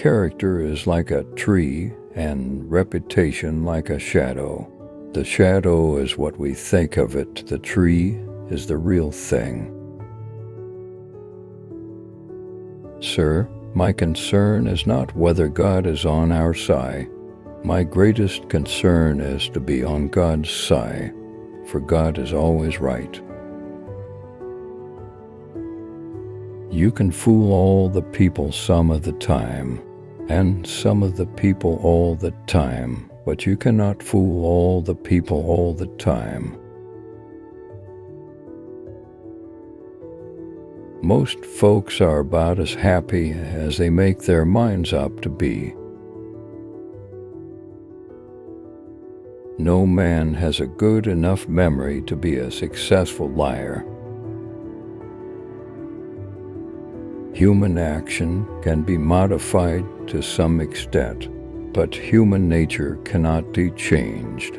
Character is like a tree and reputation like a shadow. The shadow is what we think of it. The tree is the real thing. Sir, my concern is not whether God is on our side. My greatest concern is to be on God's side, for God is always right. You can fool all the people some of the time, and some of the people all the time, but you cannot fool all the people all the time. Most folks are about as happy as they make their minds up to be. No man has a good enough memory to be a successful liar. Human action can be modified to some extent, but human nature cannot be changed.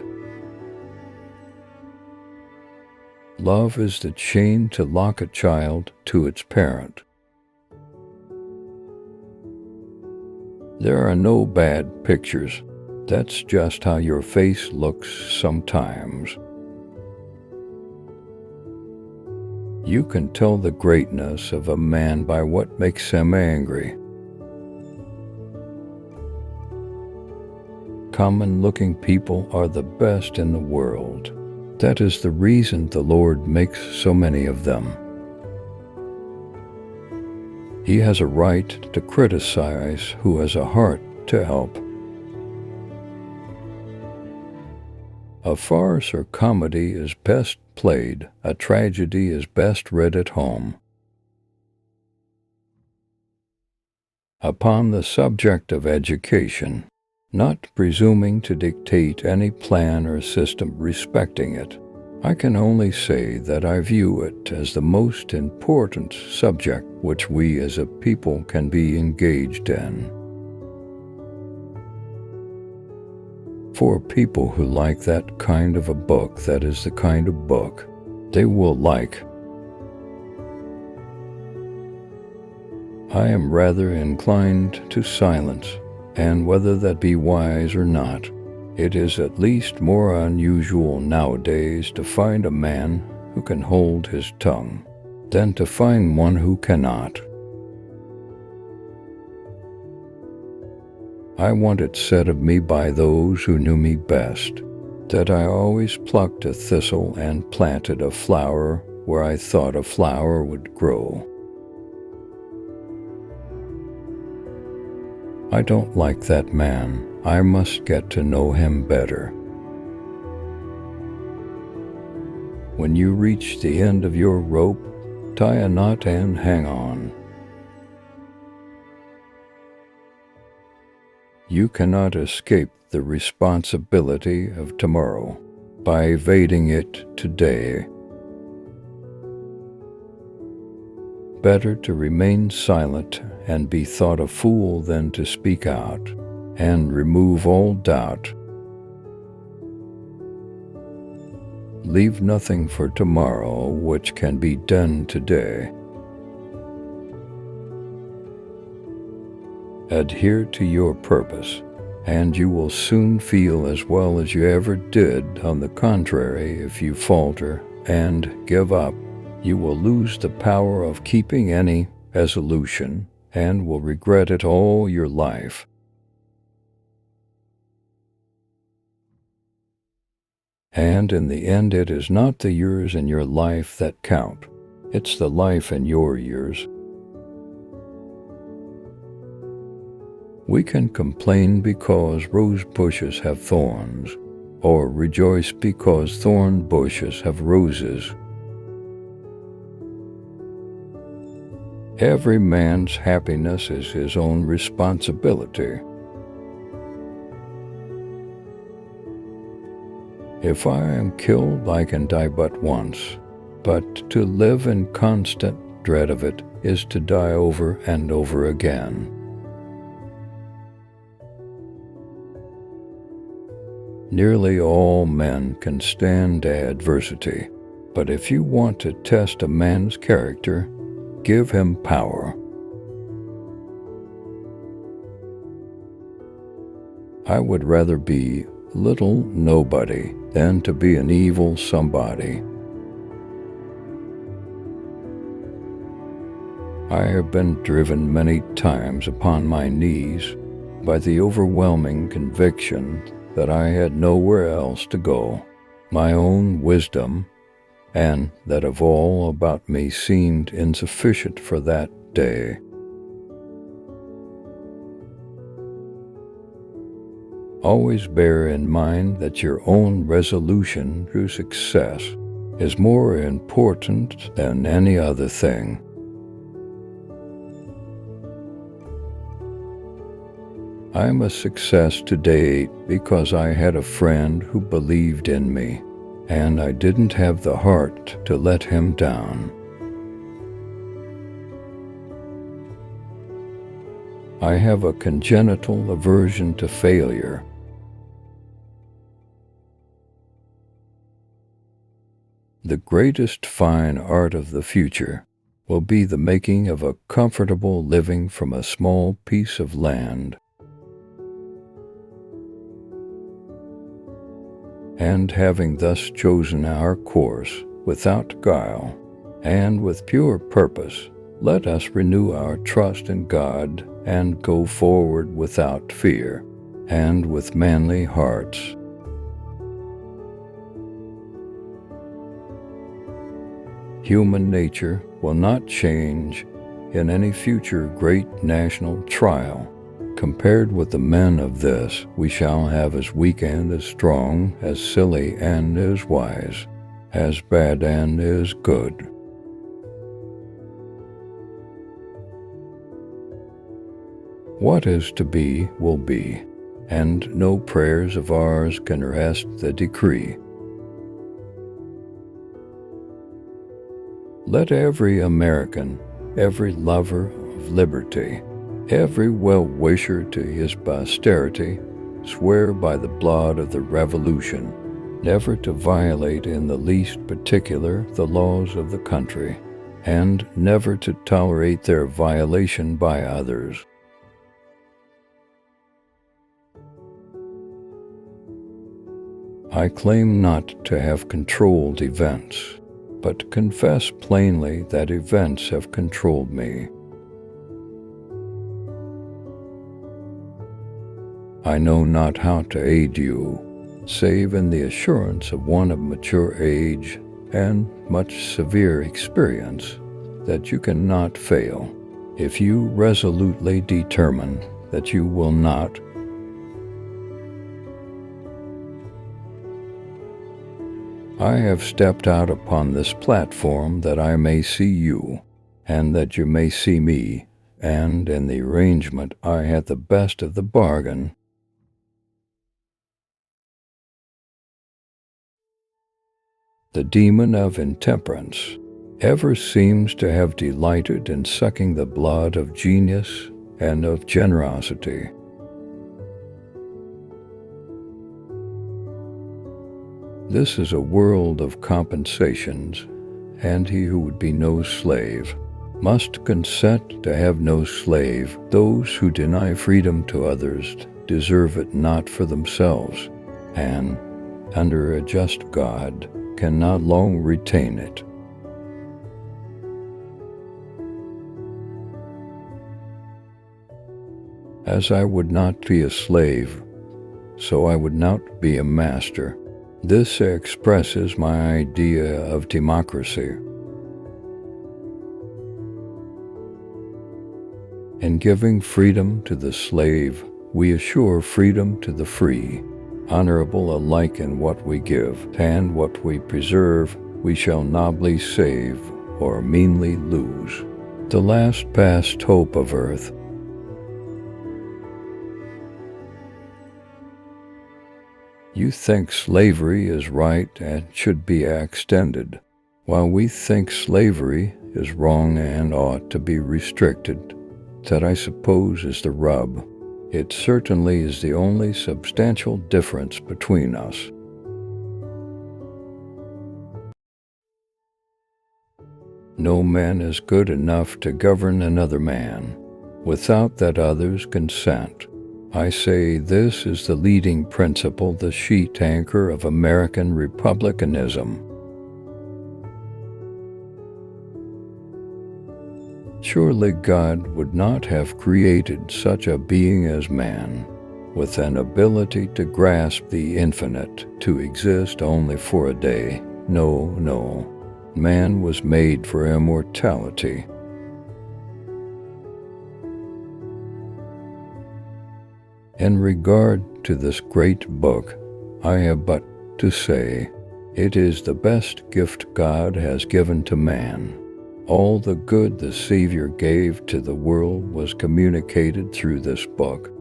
Love is the chain to lock a child to its parent. There are no bad pictures. That's just how your face looks sometimes. You can tell the greatness of a man by what makes him angry. Common-looking people are the best in the world. That is the reason the Lord makes so many of them. He has a right to criticize who has a heart to help. A farce or comedy is best played, a tragedy is best read at home. Upon the subject of education, not presuming to dictate any plan or system respecting it, I can only say that I view it as the most important subject which we as a people can be engaged in. For people who like that kind of a book, that is the kind of book they will like. I am rather inclined to silence, and whether that be wise or not, it is at least more unusual nowadays to find a man who can hold his tongue than to find one who cannot. I want it said of me by those who knew me best, that I always plucked a thistle and planted a flower where I thought a flower would grow. I don't like that man. I must get to know him better. When you reach the end of your rope, tie a knot and hang on. You cannot escape the responsibility of tomorrow by evading it today. Better to remain silent and be thought a fool than to speak out and remove all doubt. Leave nothing for tomorrow which can be done today. Adhere to your purpose, and you will soon feel as well as you ever did. On the contrary, if you falter and give up, you will lose the power of keeping any resolution and will regret it all your life. And in the end, it is not the years in your life that count. It's the life in your years. We can complain because rose bushes have thorns, or rejoice because thorn bushes have roses. Every man's happiness is his own responsibility. If I am killed, I can die but once, but to live in constant dread of it is to die over and over again. Nearly all men can stand adversity, but if you want to test a man's character, give him power. I would rather be little nobody than to be an evil somebody. I have been driven many times upon my knees by the overwhelming conviction that I had nowhere else to go, my own wisdom, and that of all about me seemed insufficient for that day. Always bear in mind that your own resolution to success is more important than any other thing. I'm a success today because I had a friend who believed in me, and I didn't have the heart to let him down. I have a congenital aversion to failure. The greatest fine art of the future will be the making of a comfortable living from a small piece of land. And having thus chosen our course without guile and with pure purpose, let us renew our trust in God and go forward without fear and with manly hearts. Human nature will not change in any future great national trial. Compared with the men of this, we shall have as weak and as strong, as silly and as wise, as bad and as good. What is to be will be, and no prayers of ours can arrest the decree. Let every American, every lover of liberty, every well-wisher to his posterity, swear by the blood of the Revolution never to violate in the least particular the laws of the country, and never to tolerate their violation by others. I claim not to have controlled events, but confess plainly that events have controlled me. I know not how to aid you, save in the assurance of one of mature age and much severe experience, that you cannot fail, if you resolutely determine that you will not. I have stepped out upon this platform that I may see you, and that you may see me, and in the arrangement I had the best of the bargain. The demon of intemperance ever seems to have delighted in sucking the blood of genius and of generosity. This is a world of compensations, and he who would be no slave must consent to have no slave. Those who deny freedom to others deserve it not for themselves, and, under a just God, cannot long retain it. As I would not be a slave, so I would not be a master. This expresses my idea of democracy. In giving freedom to the slave, we assure freedom to the free. Honorable alike in what we give, and what we preserve, we shall nobly save or meanly lose. The last past hope of earth. You think slavery is right and should be extended, while we think slavery is wrong and ought to be restricted. That, I suppose, is the rub. It certainly is the only substantial difference between us. No man is good enough to govern another man, without that other's consent. I say this is the leading principle, the sheet anchor of American republicanism. Surely God would not have created such a being as man, with an ability to grasp the infinite, to exist only for a day. No, no. Man was made for immortality. In regard to this great book, I have but to say, it is the best gift God has given to man. All the good the Savior gave to the world was communicated through this book.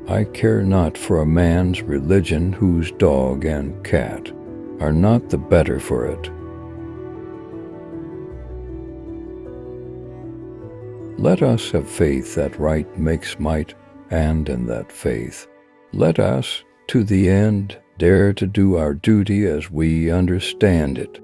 I care not for a man's religion whose dog and cat are not the better for it. Let us have faith that right makes might, and in that faith, let us, to the end, dare to do our duty as we understand it.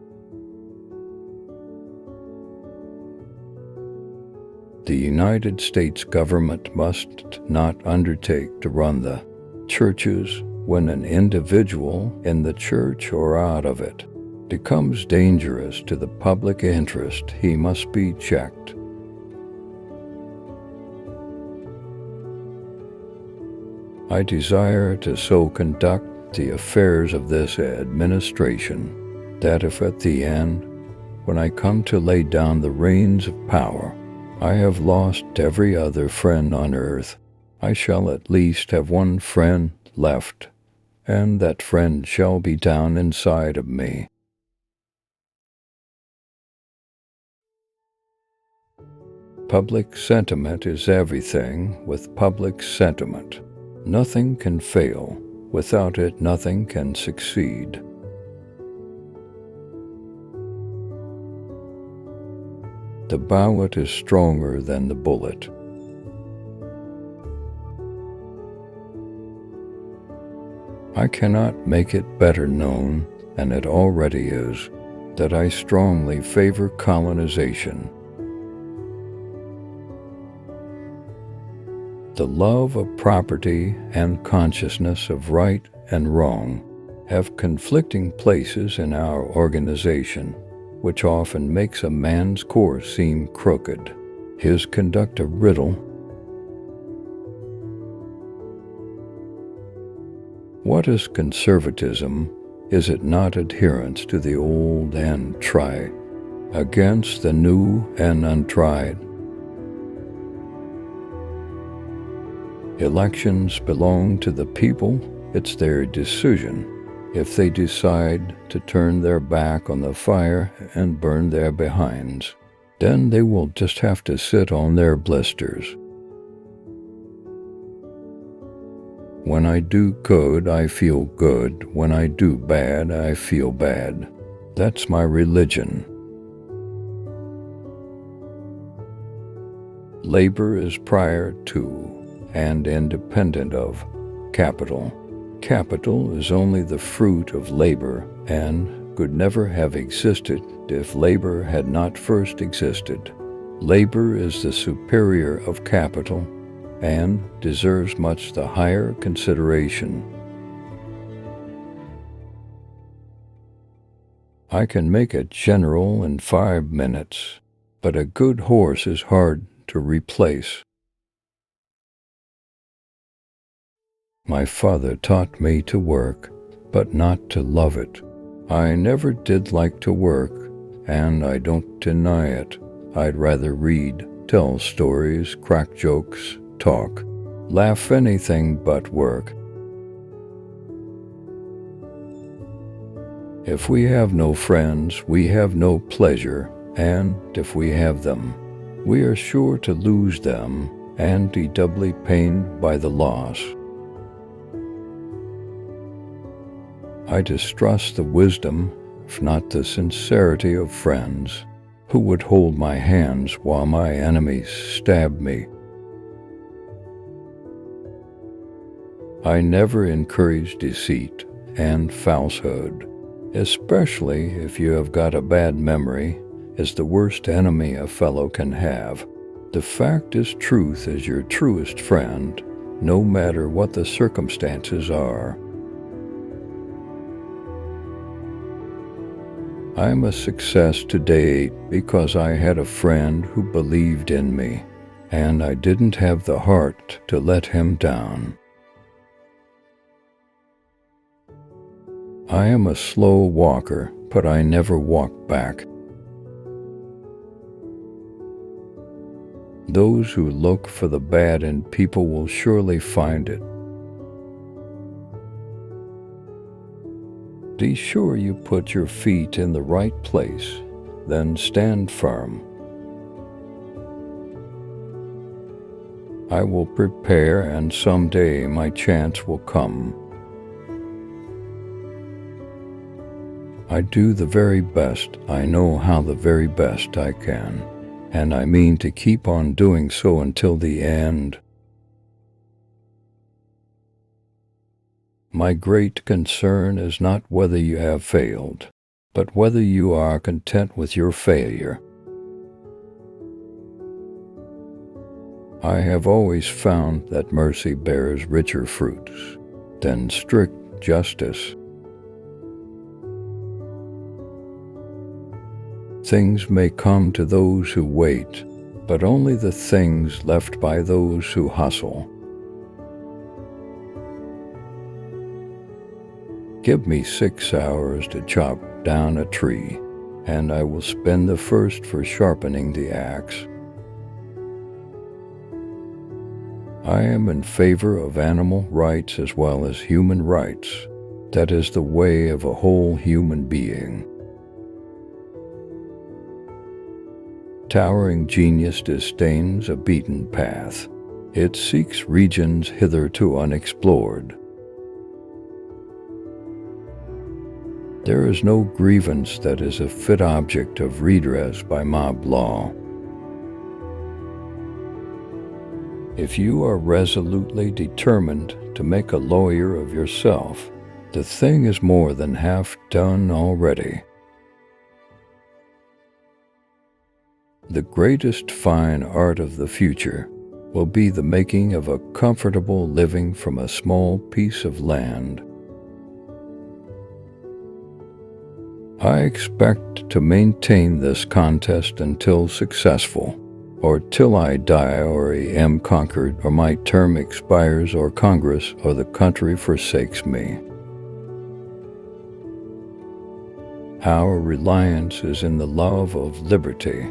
The United States government must not undertake to run the churches when an individual in the church or out of it becomes dangerous to the public interest. He must be checked. I desire to so conduct the affairs of this administration that if at the end, when I come to lay down the reins of power, I have lost every other friend on earth, I shall at least have one friend left, and that friend shall be down inside of me. Public sentiment is everything with public sentiment. Nothing can fail. Without it, nothing can succeed. The ballot is stronger than the bullet. I cannot make it better known, and it already is, that I strongly favor colonization. The love of property and consciousness of right and wrong have conflicting places in our organization, which often makes a man's course seem crooked, his conduct a riddle. What is conservatism? Is it not adherence to the old and tried, against the new and untried? Elections belong to the people. It's their decision. If they decide to turn their back on the fire and burn their behinds, then they will just have to sit on their blisters. When I do good, I feel good. When I do bad, I feel bad. That's my religion. Labor is prior to and independent of capital. Capital is only the fruit of labor and could never have existed if labor had not first existed. Labor is the superior of capital and deserves much the higher consideration. I can make a general in 5 minutes, but a good horse is hard to replace. My father taught me to work, but not to love it. I never did like to work, and I don't deny it. I'd rather read, tell stories, crack jokes, talk, laugh, anything but work. If we have no friends, we have no pleasure, and if we have them, we are sure to lose them and be doubly pained by the loss. I distrust the wisdom, if not the sincerity, of friends who would hold my hands while my enemies stabbed me. I never encourage deceit and falsehood, especially if you have got a bad memory is the worst enemy a fellow can have. The fact is, truth is your truest friend, no matter what the circumstances are. I'm a success today because I had a friend who believed in me, and I didn't have the heart to let him down. I am a slow walker, but I never walk back. Those who look for the bad in people will surely find it. Be sure you put your feet in the right place, then stand firm. I will prepare, and someday my chance will come. I do the very best I know how, the very best I can, and I mean to keep on doing so until the end. My great concern is not whether you have failed, but whether you are content with your failure. I have always found that mercy bears richer fruits than strict justice. Things may come to those who wait, but only the things left by those who hustle. Give me 6 hours to chop down a tree, and I will spend the first for sharpening the axe. I am in favor of animal rights as well as human rights. That is the way of a whole human being. Towering genius disdains a beaten path. It seeks regions hitherto unexplored. There is no grievance that is a fit object of redress by mob law. If you are resolutely determined to make a lawyer of yourself, the thing is more than half done already. The greatest fine art of the future will be the making of a comfortable living from a small piece of land. I expect to maintain this contest until successful, or till I die or am conquered, or my term expires, or Congress or the country forsakes me. Our reliance is in the love of liberty,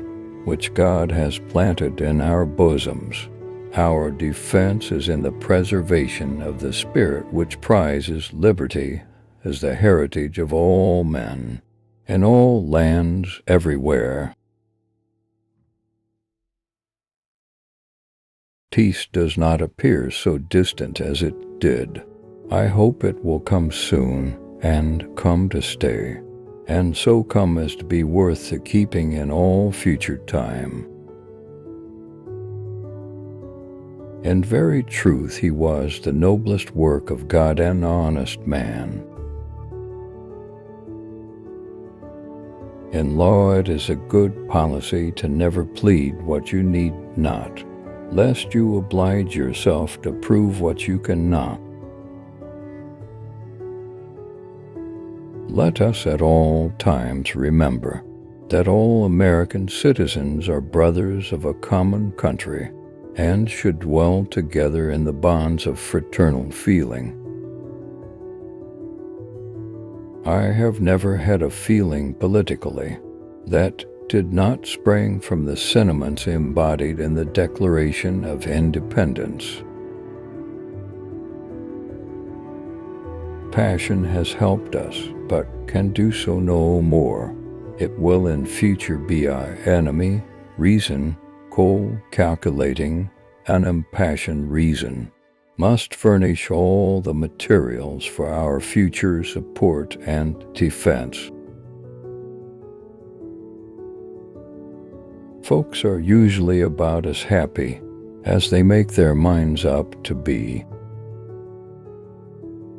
which God has planted in our bosoms. Our defense is in the preservation of the spirit which prizes liberty as the heritage of all men, in all lands, everywhere. Peace does not appear so distant as it did. I hope it will come soon and come to stay, and so come as to be worth the keeping in all future time. In very truth, he was the noblest work of God, an honest man. In law it is a good policy to never plead what you need not, lest you oblige yourself to prove what you cannot. Let us at all times remember that all American citizens are brothers of a common country, and should dwell together in the bonds of fraternal feeling. I have never had a feeling politically that did not spring from the sentiments embodied in the Declaration of Independence. Passion has helped us, but can do so no more. It will in future be our enemy. Reason, cold, calculating, and impassioned reason, must furnish all the materials for our future support and defense. Folks are usually about as happy as they make their minds up to be.